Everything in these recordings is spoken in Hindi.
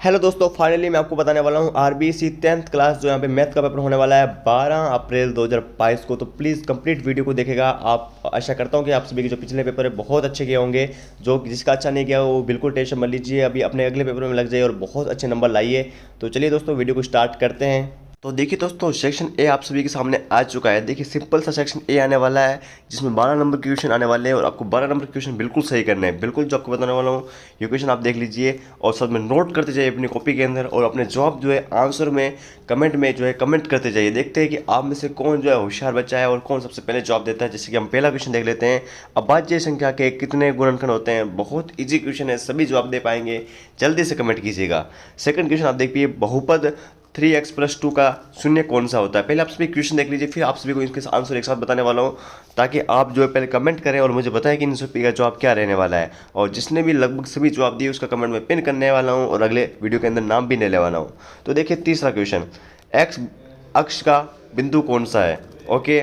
हेलो दोस्तों, फाइनली मैं आपको बताने वाला हूँ आरबीसी 10th क्लास जो यहाँ पे मैथ का पेपर होने वाला है 12 अप्रैल 2022 को। तो प्लीज़ कंप्लीट वीडियो को देखेगा। आप आशा करता हूँ कि आप सभी के जो पिछले पेपर है बहुत अच्छे गए होंगे। जो जिसका अच्छा नहीं गया वो बिल्कुल टेंशन मत लीजिए, अभी अपने अगले पेपर में लग जाइए और बहुत अच्छे नंबर लाइए। तो चलिए दोस्तों, वीडियो को स्टार्ट करते हैं। तो देखिए दोस्तों, सेक्शन ए आप सभी के सामने आ चुका है। देखिए सिंपल सा सेक्शन ए आने वाला है जिसमें 12 नंबर के क्वेश्चन आने वाले हैं और आपको 12 नंबर के क्वेश्चन बिल्कुल सही करने हैं। बिल्कुल जो आपको बताने वाला हूँ ये क्वेश्चन आप देख लीजिए और साथ में नोट करते जाइए अपनी कॉपी के अंदर, और अपने जवाब जो है आंसर में कमेंट में जो है कमेंट करते जाइए। देखते हैं कि आप में से कौन जो है होशियार बच्चा है और कौन सबसे पहले जवाब देता है। जैसे कि हम पहला क्वेश्चन देख लेते हैं, अभाज्य संख्या के कितने गुणनखंड होते हैं। बहुत ईजी क्वेश्चन है, सभी जवाब दे पाएंगे, जल्दी से कमेंट कीजिएगा। सेकंड क्वेश्चन आप देखिए, बहुपद 3x+2 का शून्य कौन सा होता है। पहले आप सभी क्वेश्चन देख लीजिए, फिर आप सभी को इसके आंसर एक साथ बताने वाला हूँ, ताकि आप जो है पहले कमेंट करें और मुझे बताएं कि इन सभी का जवाब क्या रहने वाला है। और जिसने भी लगभग सभी जवाब दिए उसका कमेंट में पिन करने वाला हूँ और अगले वीडियो के अंदर नाम भी लेने वाला हूँ। तो देखिए तीसरा क्वेश्चन, एक्स अक्ष का बिंदु कौन सा है। ओके,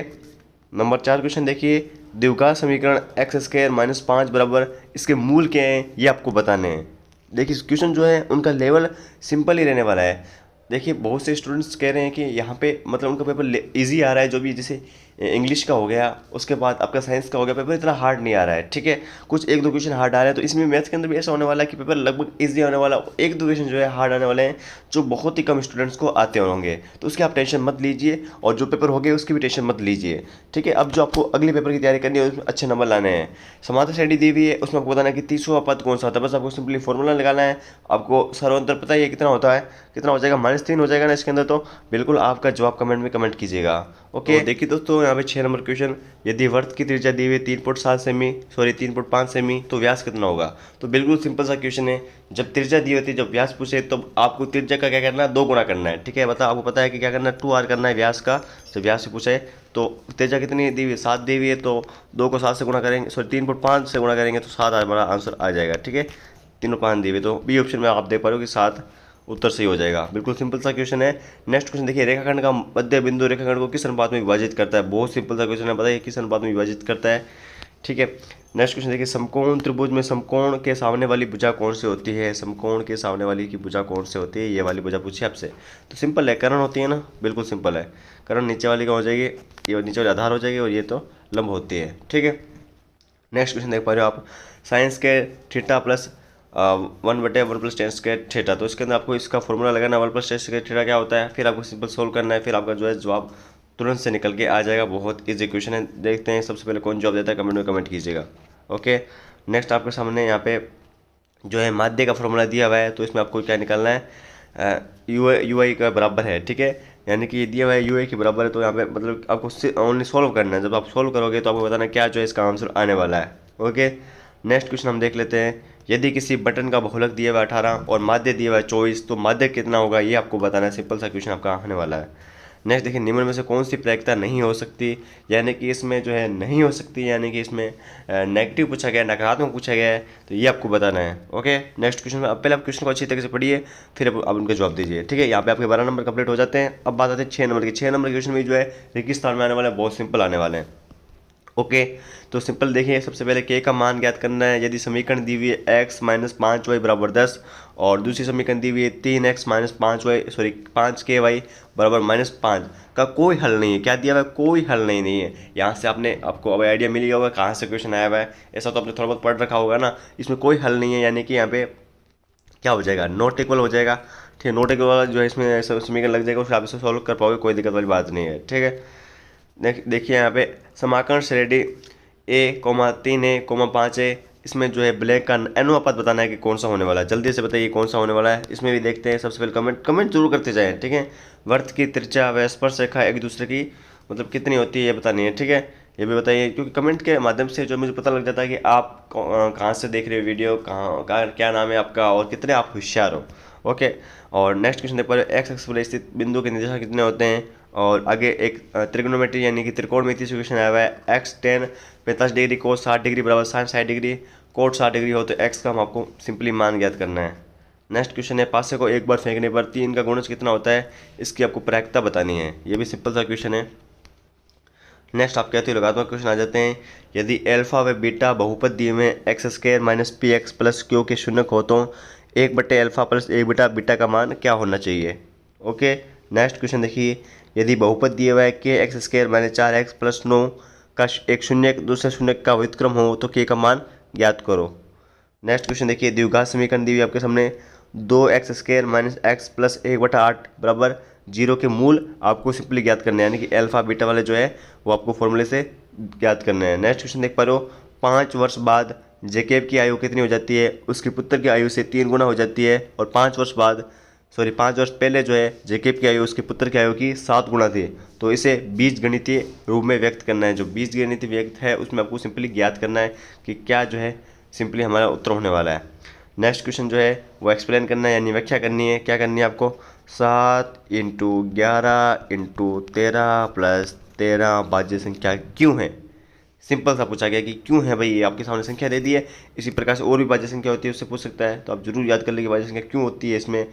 नंबर 4 क्वेश्चन देखिए, द्विघात समीकरण x² - 5 बराबर इसके मूल क्या हैं ये आपको बताने हैं। देखिए क्वेश्चन जो है उनका लेवल सिंपल ही रहने वाला है। देखिए बहुत से स्टूडेंट्स कह रहे हैं कि यहाँ पे मतलब उनका पेपर इजी आ रहा है, जो भी जैसे इंग्लिश का हो गया, उसके बाद आपका साइंस का हो गया, पेपर इतना हार्ड नहीं आ रहा है। ठीक है, कुछ एक दो क्वेश्चन हार्ड आ रहे हैं, तो इसमें मैथ्स के अंदर भी ऐसा होने वाला है कि पेपर लगभग इजी होने वाला, एक दो क्वेश्चन जो है हार्ड आने वाले हैं जो बहुत ही कम स्टूडेंट्स को आते होंगे। तो उसकी आप टेंशन मत लीजिए और जो पेपर हो गए उसकी भी टेंशन मत लीजिए। ठीक है, अब जो आपको अगले पेपर की तैयारी करनी है उसमें अच्छे नंबर लाने हैं। समांतर श्रेणी दी हुई है, उसमें आपको बताना है कि 30वां पद कौन सा होता है। बस आपको सिंपली फॉर्मूला लगाना है। आपको सर्वांतर पता है कितना होता है, कितना हो जाएगा, -3 हो जाएगा ना इसके अंदर। तो बिल्कुल आपका जवाब कमेंट में कमेंट कीजिएगा। ओके, तो देखिए दोस्तों यहाँ पे 6 नंबर क्वेश्चन, यदि वृत्त की त्रिज्या दी हुई 3.7 सेमी, सॉरी 3.5 सेमी, तो व्यास कितना होगा। तो बिल्कुल सिंपल सा क्वेश्चन है। जब त्रिज्या दी होती है, जब व्यास पूछे, तो आपको त्रिज्या का क्या करना है, 2 गुना करना है। ठीक है, बता आपको पता है कि क्या करना है, 2r करना है व्यास का। जब व्यास से पूछे तो त्रिज्या कितनी दी हुई है, 7 दी हुई है, तो 2 को 7 से गुणा करेंगे, सॉरी 3.5 से गुणा करेंगे तो 7 हमारा आंसर आ जाएगा। ठीक है, 3.5 दी हुई, तो बी ऑप्शन में आप देख पा रहे हो कि 7 उत्तर सही हो जाएगा। बिल्कुल सिंपल सा क्वेश्चन है। नेक्स्ट क्वेश्चन देखिए, रेखाखंड का मध्य बिंदु रेखाखंड को किस अनुपात में विभाजित करता है। बहुत सिंपल सा क्वेश्चन है, बताइए किस अनुपात में विभाजित करता है। ठीक है, नेक्स्ट क्वेश्चन देखिए, समकोण त्रिभुज में समकोण के सामने वाली भुजा कौन सी होती है। समकोण के सामने वाली की भुजा कौन सी होती है, ये वाली भुजा पूछी आपसे। तो सिंपल है, कर्ण होती है ना, बिल्कुल सिंपल है। कर्ण नीचे वाली का हो जाएगी, ये नीचे वाली आधार हो जाएगी और ये तो लंब होती है। ठीक है, नेक्स्ट क्वेश्चन देख पा रहे हो आप, साइंस के थीटा प्लस 1/1 + tan² थीटा। तो इसके अंदर आपको इसका फॉर्मूला लगाना, 1 + tan² थीटा क्या होता है, फिर आपको सिंपल सोल्व करना है, फिर आपका जो है जवाब तुरंत से निकल के आ जाएगा। बहुत ईजी क्वेश्चन है, देखते हैं सबसे पहले कौन जवाब देता है, कमेंट में कमेंट कीजिएगा। ओके, नेक्स्ट आपके सामने यहाँ पे जो है माध्य का फॉर्मूला दिया हुआ है, तो इसमें आपको क्या निकालना है, यू आई का बराबर है। ठीक है, यानी कि ये दिया हुआ है यू आई के बराबर है, तो यहाँ पे मतलब आपको ओनली सॉल्व करना है। जब आप सॉल्व करोगे तो आपको बताना क्या जो है इसका आंसर आने वाला है। ओके, नेक्स्ट क्वेश्चन हम देख लेते हैं, यदि किसी बटन का बहुलक दिया हुआ है 18 और माध्य दिया हुआ है 24, तो माध्य कितना होगा ये आपको बताना है। सिंपल सा क्वेश्चन आपका आने वाला है। नेक्स्ट देखिए, निम्न में से कौन सी प्रायिकता नहीं हो सकती, यानी कि इसमें जो है नहीं हो सकती, यानी कि इसमें नेगेटिव पूछा गया है, नकारात्मक पूछा गया है, तो ये आपको बताना है। ओके, नेक्स्ट क्वेश्चन में अब पहले आप क्वेश्चन को अच्छी तरीके से पढ़िए, फिर अब उनका जवाब दीजिए। ठीक है, यहाँ पे आपके 12 नंबर कंप्लीट हो जाते हैं। अब बात आती है 6 नंबर की। 6 नंबर क्वेश्चन में जो है रेगिस्तान में आने वाले बहुत सिंपल आने वाले हैं। ओके, तो सिंपल देखिए, सबसे पहले के का मान ज्ञात करना है। यदि समीकरण दी हुई है x - 5y = 10 और दूसरी समीकरण दी हुई है 3x - 5y, सॉरी 5ky = -5 का कोई हल नहीं है। क्या दिया हुआ है, कोई हल नहीं है। यहाँ से आपको अब आइडिया मिल गया होगा कहाँ से क्वेश्चन आया हुआ है। ऐसा तो आपने थोड़ा बहुत पढ़ रखा होगा ना। इसमें कोई हल नहीं है, यानी कि यहाँ पे क्या हो जाएगा, नॉट इक्वल हो जाएगा। ठीक है, नॉट इक्वल वाला जो है इसमें समीकरण लग जाएगा, फिर आप इसे सॉल्व कर पाओगे, कोई दिक्कत वाली बात नहीं है। ठीक है, देखिए यहाँ पे समाकरण श्रेणी a, 3a, 5a, इसमें जो है ब्लैक का अनुपात बताना है कि कौन सा होने वाला है। जल्दी से बताइए कौन सा होने वाला है। इसमें भी देखते हैं, सबसे पहले कमेंट जरूर करते जाएं। ठीक है, वृत्त की त्रिज्या व स्पर्श रेखा एक दूसरे की मतलब कितनी होती है ये बतानी है। ठीक है, ये भी बताइए, क्योंकि कमेंट के माध्यम से जो मुझे पता लग जाता है कि आप कहाँ से देख रहे हो वीडियो, कहाँ क्या नाम है आपका और कितने आप होशियार हो। ओके, और नेक्स्ट क्वेश्चन देख पा रहे हो, एक्स एक्स पर स्थित बिंदु के निर्देशांक कितने होते हैं। और आगे एक त्रिकोणोमेट्री यानी कि त्रिकोणमिति से क्वेश्चन आया हुआ है, एक्स tan 45 डिग्री कोस 60 डिग्री बराबर साइन 60 डिग्री कोट 60 डिग्री हो, तो एक्स का हम आपको सिंपली मान ज्ञात करना है। नेक्स्ट क्वेश्चन है, पासे को एक बार फेंकने पर 3 का गुणज कितना होता है, इसकी आपको प्रायिकता बतानी है। ये भी सिंपल सा क्वेश्चन है। नेक्स्ट आप कहते हो लगातार क्वेश्चन आ जाते हैं, यदि अल्फा व बीटा बहुपद दिए में x² - px + q के शून्यक हो तो 1/α प्लस 1/बीटा का मान क्या होना चाहिए। ओके, नेक्स्ट क्वेश्चन देखिए, यदि बहुपद दिया हुआ है के x square minus 4x plus 9 का एक शून्य दूसरे शून्य का व्युत्क्रम हो तो के का मान ज्ञात करो। नेक्स्ट क्वेश्चन देखिए, द्विघात समीकरण दी हुई आपके सामने 2x² माइनस एक्स प्लस 1/8 बराबर 0 के मूल आपको सिंपली ज्ञात करने हैं, यानी कि अल्फा बीटा वाले जो है वो आपको फॉर्मूले से ज्ञात करने हैं। नेक्स्ट क्वेश्चन देख पा रहे हो, 5 वर्ष बाद जेकेब की आयु कितनी हो जाती है, उसके पुत्र की आयु से 3 गुना हो जाती है, और 5 वर्ष बाद 5 वर्ष पहले जो है जेकेब की आयु उसके पुत्र की आयु की 7 गुना थी। तो इसे बीजगणितीय रूप में व्यक्त करना है। जो बीजगणितीय व्यक्त है उसमें आपको सिंपली ज्ञात करना है कि क्या जो है सिंपली हमारा उत्तर होने वाला है। नेक्स्ट क्वेश्चन जो है वो एक्सप्लेन करना है, यानी व्याख्या करनी है। क्या करनी है आपको, 7 × 11 × 13 प्लस 13 भाज्य संख्या क्यों है। सिंपल सा पूछा गया कि क्यों है भाई, ये आपके सामने संख्या दे दी है। इसी प्रकार से और भी भाज्य संख्या होती है उससे पूछ सकता है, तो आप जरूर याद कर लीजिए भाज्य संख्या क्यों होती है इसमें।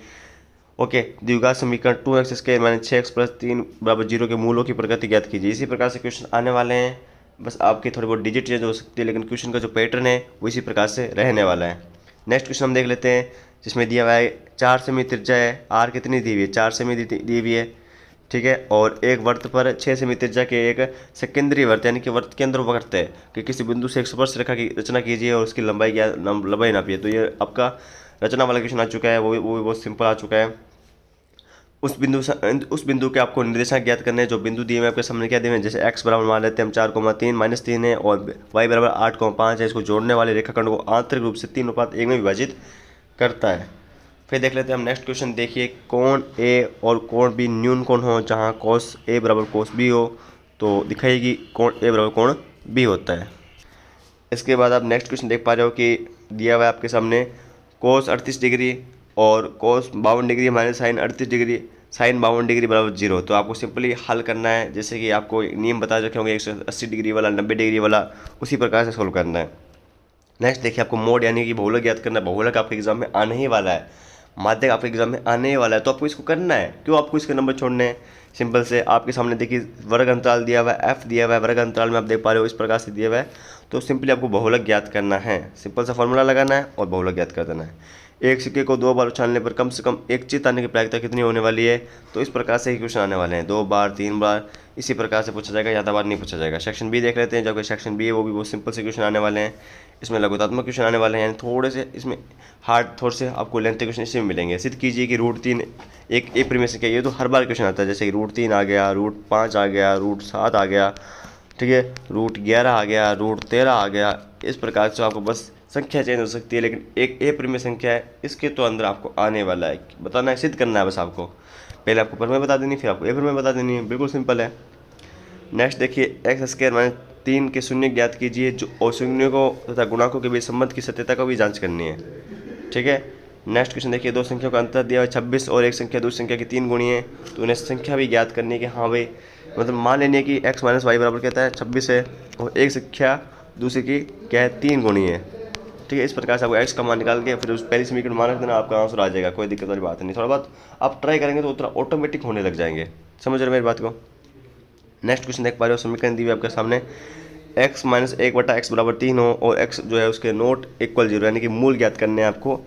ओके, द्विघात समीकरण 2x² माइनस 6x प्लस 3 बराबर 0 के मूलों की प्रकृति ज्ञात कीजिए। इसी प्रकार से क्वेश्चन आने वाले हैं, बस आपकी थोड़ी बहुत डिजिट चेंज हो सकती है, लेकिन क्वेश्चन का जो पैटर्न है वो इसी प्रकार से रहने वाला है। नेक्स्ट क्वेश्चन हम देख लेते हैं, जिसमें दिया हुआ है 4 सेमी त्रिज्या है, आर कितनी दी हुई है, 4 सेमी दी हुई है, ठीक है, और एक वृत्त पर 6 सेमी त्रिज्या के एक सेकेंडरी वृत्त यानी कि वृत्त केंद्र वृत्त है कि किसी बिंदु से एक स्पर्श रेखा की रचना कीजिए और उसकी लंबाई लंबाई नापिए। तो ये आपका रचना वाला क्वेश्चन आ चुका है, वो भी बहुत सिंपल आ चुका है। उस बिंदु के आपको निर्देशांक ज्ञात करने हैं। जो बिंदु दिए हुए आपके सामने क्या दिए हैं, जैसे x बराबर मान लेते हैं हम 4,3 माइनस 3 है, और y बराबर 8,5 है। इसको जोड़ने वाले रेखाखंड को आंतरिक रूप से 3:1 में विभाजित करता है। फिर देख लेते हैं हम नेक्स्ट क्वेश्चन। देखिए, कोण ए और कोण बी न्यून कोण हो, जहाँ cos a बराबर cos b हो तो दिखाइए कि कोण a बराबर कोण b होता है। इसके बाद आप नेक्स्ट क्वेश्चन देख पा रहे हो कि दिया हुआ है आपके सामने cos 38 डिग्री और cos 52 degree minus sine 38 degree sine 52 degree बराबर 0। तो आपको सिंपली हल करना है, जैसे कि आपको नियम बता रखे होंगे 180 डिग्री वाला, 90 डिग्री वाला, उसी प्रकार से सोल्व करना है। नेक्स्ट देखिए, आपको मोड यानी कि बहुलक ज्ञात करना है। बहुलक आपके एग्जाम में आने ही वाला है, माध्यक आपके एग्जाम में आने ही वाला है, तो आपको इसको करना है। क्यों आपको इसके नंबर छोड़ने हैं, सिंपल से आपके सामने देखिए वर्ग अंतराल दिया हुआ है, एफ दिया हुआ है, वर्ग अंतराल में आप देख पा रहे हो इस प्रकार से दिया हुआ है। तो सिंपली आपको बहुलक ज्ञात करना है, सिंपल सा फॉर्मूला लगाना है और बहुलक ज्ञात कर देना है। एक सिक्के को 2 बार उछालने पर कम से कम एक चित आने की प्रायिकता कितनी होने वाली है। तो इस प्रकार से ही क्वेश्चन आने वाले हैं, 2 बार 3 बार इसी प्रकार से पूछा जाएगा, ज़्यादा बार नहीं पूछा जाएगा। सेक्शन बी देख लेते हैं, जबकि सेक्शन बी है वो भी बहुत सिंपल से क्वेश्चन आने वाले हैं। इसमें लघुतात्मक क्वेश्चन आने वाले हैं, यानी थोड़े से इसमें हार्ड, थोड़े से आपको लेंथ क्वेश्चन इसमें मिलेंगे। सिद्ध कीजिए कि √3 एक ए प्रीमियर संख्या, ये तो हर बार क्वेश्चन आता है, जैसे कि √3 आ गया, √5 आ गया, √7 आ गया, ठीक है, √11 आ गया, √13 आ गया। इस प्रकार से आपको बस संख्या चेंज हो सकती है, लेकिन एक ए प्रीमियर संख्या है, इसके तो अंदर आपको आने वाला है, बताना है, सिद्ध करना है बस आपको। पहले आपको प्रमेय बता देनी, फिर आपको ए प्रमेय बता देनी है, बिल्कुल सिंपल है। नेक्स्ट देखिए, x² माइनस 3 के शून्य ज्ञात कीजिए, जो और शून्य को तथा गुणांकों के बीच संबंध की सत्यता को भी जांच करनी है, ठीक है। नेक्स्ट क्वेश्चन देखिए, दो संख्या का अंतर दिया है 26 और एक संख्या दूसरी संख्या की 3 गुणी है, तो उन्हें संख्या भी ज्ञात करनी है कि हाँ भाई, मतलब मान लेनी है कि x माइनस वाई बराबर कहता है 26 है, और एक संख्या दूसरी की क्या है 3 गुणी है, ठीक है। इस प्रकार से आपको x का मान निकाल के फिर उस पहली समीकरण मान रख देना, आपका आंसर आ जाएगा, कोई दिक्कत वाली बात नहीं। थोड़ा बहुत आप ट्राई करेंगे तो उतना ऑटोमेटिक होने लग जाएंगे, समझ रहे मेरी बात को। नेक्स्ट क्वेश्चन देख पा रहे हो, समीकरण दी हुई आपके सामने x माइनस 1/x बराबर 3 हो और x जो है उसके नॉट इक्वल 0, यानी कि मूल ज्ञात करने हैं आपको।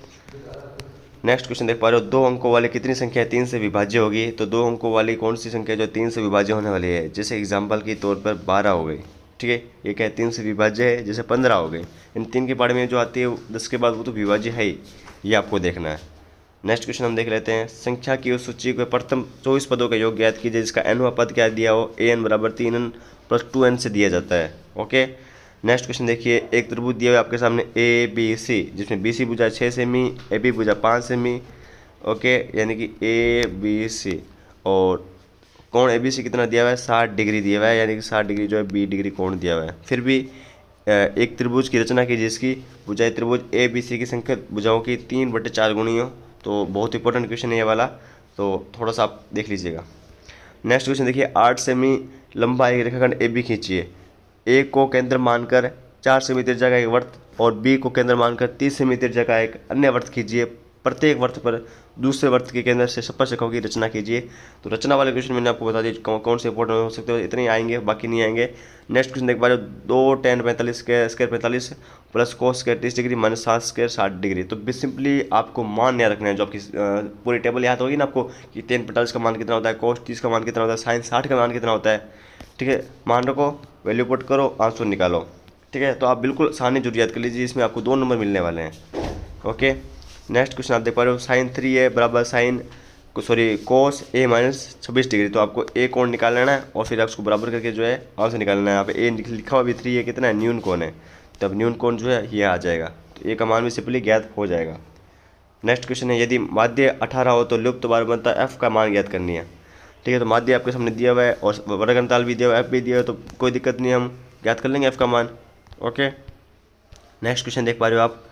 नेक्स्ट क्वेश्चन देख पा रहे हो, 2 अंकों वाली कितनी संख्या 3 से विभाज्य होगी। तो 2 अंकों वाली कौन सी संख्या जो 3 से विभाज्य होने वाली है, जैसे एग्जाम्पल के तौर पर 12 हो गई, ठीक है, ये क्या है 3 से विभाज्य है, जैसे 15 हो गई। इन 3 के पार्ट में जो आती है 10 के बाद वो तो विभाज्य है ही, ये आपको देखना है। नेक्स्ट क्वेश्चन हम देख लेते हैं, संख्या की उस सूची को प्रथम 24 पदों का योग ज्ञात कीजिए, जिसका nवां पद क्या दिया हो, an बराबर 3n प्लस 2n से दिया जाता है। ओके, नेक्स्ट क्वेश्चन देखिए, एक त्रिभुज दिया हुआ है आपके सामने ABC, जिसमें BC भुजा 6 सेमी, AB भुजा 5 सेमी, ओके, यानी कि ABC, और कोण ABC कितना दिया हुआ है, 60 डिग्री दिया हुआ है, यानी कि 60 डिग्री जो है 20 डिग्री कोण दिया हुआ है। फिर भी एक त्रिभुज की रचना की जिसकी भुजाएं त्रिभुज ABC की संख्या भुजाओं की 3/4 गुणी हो। तो बहुत इंपॉर्टेंट क्वेश्चन है ये वाला, तो थोड़ा सा आप देख लीजिएगा। नेक्स्ट क्वेश्चन देखिए, 8 सेमी लंबा एक रेखाखंड AB खींचिए, A को केंद्र मानकर 4 सेमी त्रिज्या का एक वृत्त और B को केंद्र मानकर 30 सेमी त्रिज्या का एक अन्य वृत्त खींचिए। प्रत्येक वृत्त पर दूसरे वृत्त के केंद्र से स्पर्श रेखाओं की रचना कीजिए। तो रचना वाले क्वेश्चन मैंने आपको बता दिया कौन से इंपॉर्टेंट हो सकते हो, इतने ही आएंगे, बाकी नहीं आएंगे। नेक्स्ट क्वेश्चन देख पा रहे हो, 2 tan 45 square 45 plus cos square 30 degree minus 7 square 60 degree. तो सिंपली आपको मान याद रखना है, जो आपकी पूरी टेबल याद होगी ना आपको कि tan 45 का मान कितना होता है, cos 30 का मान कितना होता है, sin 60 का मान कितना होता है। ठीक है, मान रखो, वैल्यू पुट करो, आंसर निकालो। ठीक है, तो आप बिल्कुल आसानी जुड़ याद कर लीजिए, इसमें आपको 2 नंबर मिलने वाले हैं। ओके, नेक्स्ट क्वेश्चन आप देख पा रहे हो, sin 3a बराबर cos a माइनस 26 डिग्री। तो आपको a कोण निकाल लेना है और फिर उसको बराबर करके जो है आंसर निकालना है। यहाँ पे a लिखा हुआ भी 3a कितना है, न्यून कोण है, तो अब न्यून कोण जो है ये आ जाएगा, तो a का मान भी सिंपली ज्ञात हो जाएगा। नेक्स्ट क्वेश्चन है, यदि माध्य 18 हो तो लुप्त बार बनता f का मान ज्ञात करनी है। ठीक है, तो माध्य आपके सामने दिया हुआ है और वर्ग अंतराल भी दिया हुआ है, f भी दिया हुआ है, तो कोई दिक्कत नहीं, हम ज्ञात कर लेंगे f का मान। ओके, नेक्स्ट क्वेश्चन देख पा रहे हो आप,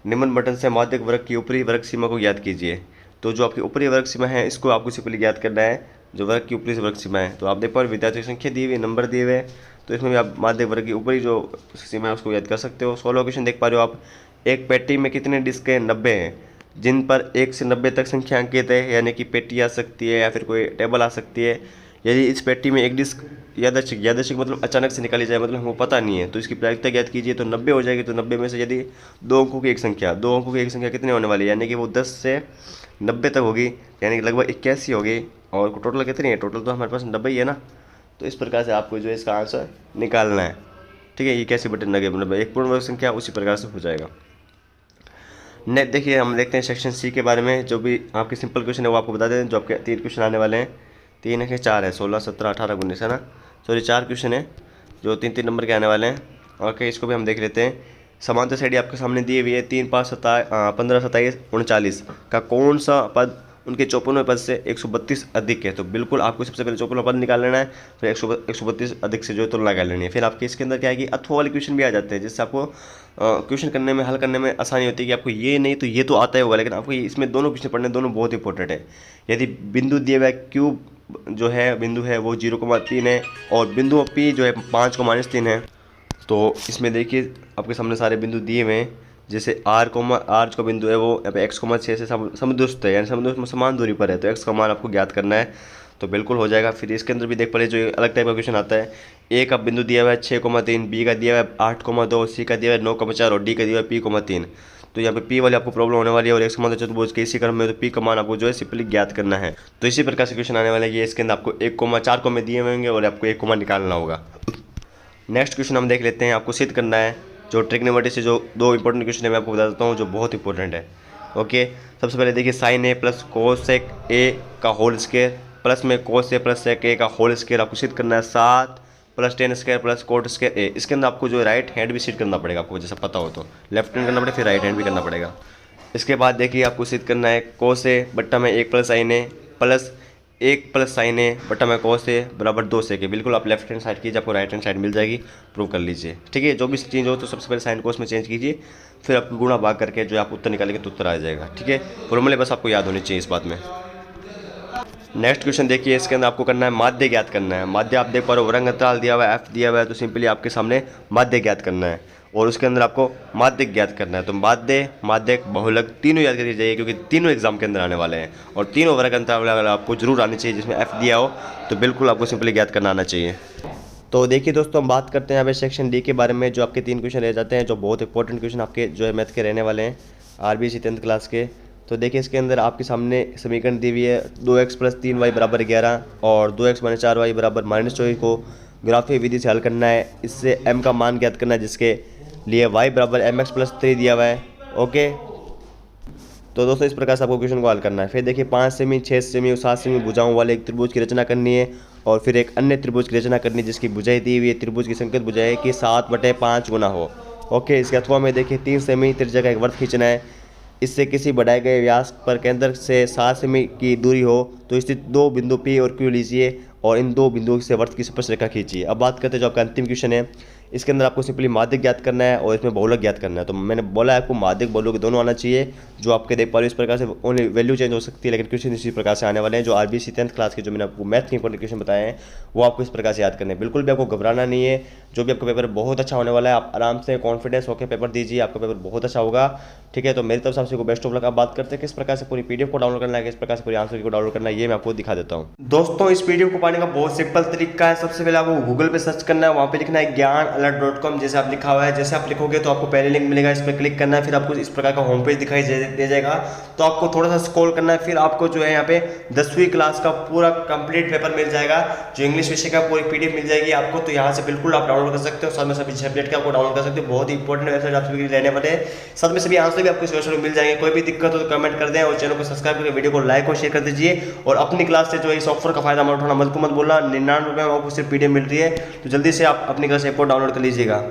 निम्न बटन से माध्यक वर्ग की ऊपरी वर्ग सीमा को ज्ञात कीजिए। तो जो आपकी ऊपरी वर्ग सीमा है इसको आपको सिंपली ज्ञात करना है, जो वर्ग की ऊपरी वर्ग सीमा है। तो आप देख पा रहे हो विद्यार्थियों की संख्या दी हुई, नंबर दिए हुए हैं, तो इसमें भी आप माध्यक वर्ग की ऊपरी जो सीमा है उसको ज्ञात कर सकते हो। 16वां क्वेश्चन देख पा रहे हो आप, एक पेटी में कितने डिस्क हैं, 90 हैं, जिन पर 1 से 90 तक संख्या अंकित है, यानी कि पेटी आ सकती है या फिर कोई टेबल आ सकती है। यदि इस पेटी में एक डिस्क यादृच्छिक मतलब अचानक से निकाली जाए, मतलब हमको पता नहीं है, तो इसकी प्रायिकता ज्ञात कीजिए। तो 90 हो जाएगी, तो 90 में से यदि 2 अंकों की एक संख्या कितने होने वाली है, यानी कि वो 10 से 90 तक होगी, यानी कि लगभग 81 होगी। और टोटल कितनी है, टोटल तो हमारे पास 90 ही है ना। तो इस प्रकार से आपको जो है इसका आंसर निकालना है। ठीक है, 81 बटे 90 मतलब एक पूर्ण वर्ग संख्या, उसी प्रकार से हो जाएगा। नेक्स्ट देखिए, हम देखते हैं सेक्शन सी के बारे में, जो भी आपके सिंपल क्वेश्चन है वो आपको बता दें। जो आपके 3 क्वेश्चन आने वाले हैं, 3 है 4 है, 16, 17, 18, 19 है ना, सॉरी 4 क्वेश्चन है जो 3-3 नंबर के आने वाले हैं। ओके, इसको भी हम देख लेते हैं। समांतर श्रेणी आपके सामने दी हुई है, 3, 5, 15, 27, 39 का कौन सा पद उनके 54वें पद से 132 अधिक है। तो बिल्कुल आपको सबसे पहले 54वां पद निकाल लेना है, फिर 132 अधिक से जो तुलना कर लेनी है। फिर आपके इसके अंदर क्या है कि अथवा वाले क्वेश्चन भी आ जाते हैं, जिससे आपको क्वेश्चन करने में, हल करने में आसानी होती है कि आपको ये नहीं तो ये तो आता ही होगा, लेकिन आपको इसमें दोनों क्वेश्चन पढ़ने, दोनों बहुत इंपॉर्टेंट है। यदि बिंदु दिए हुआ क्यूब जो है बिंदु है वो 0,3 है और बिंदु पी जो है 5,-3 है, तो इसमें देखिए आपके सामने सारे बिंदु दिए हुए हैं। जैसे आर जो बिंदु है वो यहाँ पे x,6 से समदूरस्थ है, यानी समदूरस्थ समान दूरी पर है, तो x का मान आपको ज्ञात करना है, तो बिल्कुल हो जाएगा। फिर इसके अंदर भी देख पड़े, जो अलग टाइप का क्वेश्चन आता है, ए का बिंदु दिया हुआ है 6,3, बी का दिया हुआ है 8,2, सी का दिया हुआ है 9,4 और डी का दिया हुआ है p,3। तो यहाँ पे p वाली आपको प्रॉब्लम होने वाली है, और एक समान चतुर्भुज के इसी क्रम में, तो p का मान आपको जो है सिंपली ज्ञात करना है। तो इसी प्रकार से क्वेश्चन आने वाले हैं, इसके अंदर आपको 1,4 को दिए होंगे और आपको 1 कॉमा निकालना होगा। नेक्स्ट क्वेश्चन हम देख लेते हैं, आपको सिद्ध करना है जो ट्रिग्नोमेट्री से जो 2 इंपॉर्टेंट क्वेश्चन है मैं आपको बता देता हूँ, जो बहुत इंपॉर्टेंट है। ओके, सबसे पहले देखिए, sine A plus cosec A का होल स्क्वायर प्लस में कोस ए प्लस सेक ए का होल स्क्वायर आपको सिद्ध करना है, 7 plus ten square plus cot square A. इसके अंदर आपको जो राइट हैंड भी सिद्ध करना पड़ेगा, आपको जैसा पता हो तो लेफ्ट हैंड करना पड़ेगा, फिर राइट हैंड भी करना पड़ेगा। इसके बाद देखिए, आपको सिद्ध करना है कोस ए बट्टा में 1 plus sign A plus 1 plus sign ए बटा में कोस ए बराबर 2 सेक ए। बिल्कुल आप लेफ्ट हैंड साइड कीजिए, आपको राइट हैंड साइड मिल जाएगी, प्रूव कर लीजिए। ठीक है, जो भी चेंज हो तो सबसे पहले साइन कोस में चेंज कीजिए, फिर आपको गुणा भाग करके जो आप उत्तर निकालेंगे तो उत्तर आ जाएगा। ठीक है, फॉर्मूले बस आपको याद होनी चाहिए इस बात में। नेक्स्ट क्वेश्चन देखिए, इसके अंदर आपको करना है माध्य ज्ञात करना है। माध्य आप देख पा रहे हो, वर्ग अंतराल दिया हुआ है, एफ दिया हुआ है, तो सिंपली आपके सामने माध्य ज्ञात करना है और उसके अंदर आपको माध्यक ज्ञात करना है। तो माध्य, माध्यक, बहुलक तीनों याद करिए जाइए, क्योंकि तीनों एग्जाम के अंदर आने वाले हैं और तीनों वर्ग अंतराल आपको जरूर आनी चाहिए। जिसमें एफ दिया हो तो बिल्कुल आपको सिंपली ज्ञात करना आना चाहिए। तो देखिए दोस्तों, हम बात करते हैं यहाँ पे सेक्शन डी के बारे में, जो आपके 3 क्वेश्चन रह जाते हैं, जो बहुत इंपॉर्टेंट क्वेश्चन आपके जो है मैथ के रहने वाले हैं, आरबीसी 10th क्लास के। तो देखिए, इसके अंदर आपके सामने समीकरण दी हुई है, 2x + 3y = 11 और 2x - 4y = -24 को ग्राफीय विधि से हल करना है। इससे m का मान ज्ञात करना है, जिसके लिए y = mx + 3 दिया हुआ है। ओके, तो दोस्तों इस प्रकार से आपको क्वेश्चन को हल करना है। फिर देखिए, 5 सेमी, 6 सेमी और 7 सेमी भुजाओं वाले एक त्रिभुज की रचना करनी है और फिर एक अन्य त्रिभुज की रचना करनी है, जिसकी भुजाएं दी हुई है। त्रिभुज की संकेत भुजाएं की 7/5 गुना हो। ओके, इसके अथवा में देखिए, 3 सेमी त्रिज्या का एक वृत्त खींचना है। इससे किसी बढ़ाए गए व्यास पर केंद्र से 7 सेमी की दूरी हो तो स्थित 2 बिंदु P और Q लीजिए और इन 2 बिंदुओं से वृत्त की स्पर्श रेखा खींचिए। अब बात करते हैं जो आपका अंतिम क्वेश्चन है, इसके अंदर आपको सिंपली माध्यक ज्ञात करना है और इसमें बहुलक ज्ञात करना है। तो मैंने बोला है आपको माध्यक बहुलक दोनों आना चाहिए। जो आपके देख पा रहे हो इस प्रकार से ओनली वैल्यू चेंज हो सकती है, लेकिन क्वेश्चन इसी प्रकार से आने वाले हैं। जो आरबीसी 10th क्लास के जो मैंने आपको मैथ के इंपॉर्टेंट क्वेश्चन बताए हैं वो आपको इस प्रकार से याद करने हैं। बिल्कुल भी आपको घबराना नहीं है, जो भी आपका पेपर बहुत अच्छा होने वाला है। आप आराम से कॉन्फिडेंस होकर पेपर दीजिए, आपका पेपर बहुत अच्छा होगा। ठीक है, तो मेरी तरफ से आपसे बेस्ट ऑफ लक। आप बात करते हैं किस प्रकार से पूरी पीडीएफ को डाउनलोड करना है, किस प्रकार से पूरी आंसर को डाउनलोड करना है, ये मैं आपको दिखा देता हूँ। दोस्तों इस पीडीएफ को पाने का बहुत सिंपल तरीका है। सबसे पहले आपको गूगल पे सर्च करना है, वहाँ पे लिखना है ज्ञानalert.com। जैसे आप लिखा हुआ है, जैसे आप लिखोगे तो आपको पहले लिंक मिलेगा, इस पर क्लिक करना है। फिर आपको इस प्रकार का होम पेज दिखाई दे जाएगा। तो आपको थोड़ा सा स्क्रॉल करना है, फिर आपको जो है यहाँ पे 10वीं क्लास का पूरा कंप्लीट पेपर मिल जाएगा, जो इंग्लिश विषय का पूरी पीडीएफ मिल जाएगी आपको। तो यहाँ से बिल्कुल आप डाउनलोड कर सकते हो, साथ में सभी सब्जेक्ट के आपको डाउनलोड कर सकते हो। बहुत ही इंपॉर्टेंट वेबसाइट आप सभी के लिए रहने वाले हैं। साथ में सभी आंसर भी आपको इस वेबसाइट में मिल जाएंगे। कोई भी दिक्कत हो तो कमेंट कर दें और चैनल को सब्सक्राइब करके वीडियो को लाइक और शेयर कर दीजिए। और अपनी क्लास से जो है सॉफ्टवेयर का फायदा मत उठाना, मत बोलना 99 रुपये में आपको सिर्फ पीडीएफ मिल रही है। तो जल्दी से आप अपनी क्लास ऐप को डाउनलोड कर लीजिएगा।